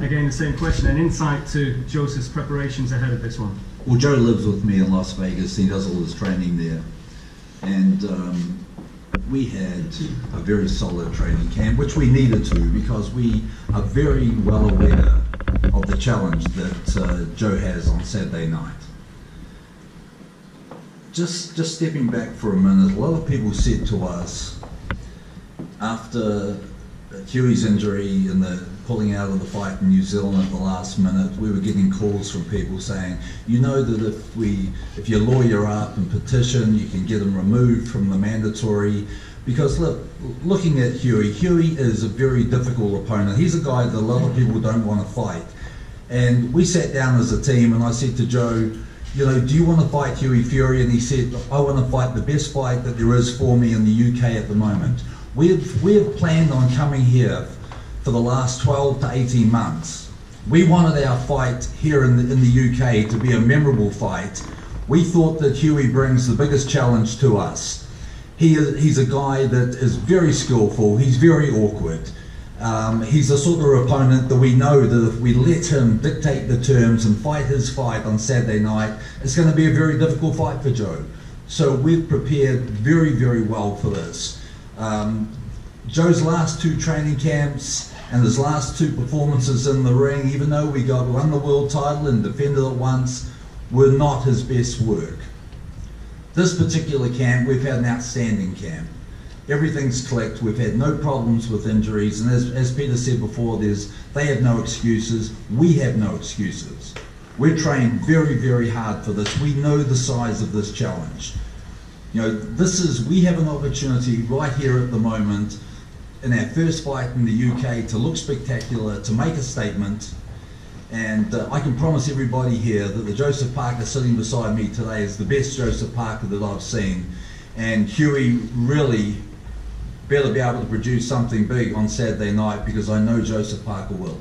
again, the same question, an insight to Joseph's preparations ahead of this one. Well, Joe lives with me in Las Vegas. He does all his training there. And we had a very solid training camp, which we needed to, because we are very well aware of the challenge that Joe has on Saturday night. Just stepping back for a minute, a lot of people said to us after Huey's injury and the pulling out of the fight in New Zealand at the last minute, we were getting calls from people saying, you know that if you lawyer up and petition, you can get him removed from the mandatory. Because look, looking at Huey is a very difficult opponent. He's a guy that a lot of people don't want to fight. And we sat down as a team and I said to Joe, you know, do you want to fight Huey Fury? And he said, I want to fight the best fight that there is for me in the UK at the moment. We have planned on coming here for the last 12 to 18 months. We wanted our fight here in the UK to be a memorable fight. We thought that Huey brings the biggest challenge to us. He's a guy that is very skillful, he's very awkward. He's the sort of opponent that we know that if we let him dictate the terms and fight his fight on Saturday night, it's going to be a very difficult fight for Joe. So we've prepared very, very well for this. Joe's last 2 training camps and his last 2 performances in the ring, even though we won the world title and defended it once, were not his best work. This particular camp, we've had an outstanding camp. Everything's clicked, we've had no problems with injuries, and as Peter said before, they have no excuses, we have no excuses. We're trained very, very hard for this. We know the size of this challenge. You know, we have an opportunity right here at the moment in our first fight in the UK to look spectacular, to make a statement, and I can promise everybody here that the Joseph Parker sitting beside me today is the best Joseph Parker that I've seen, and Huey really better be able to produce something big on Saturday night, because I know Joseph Parker will.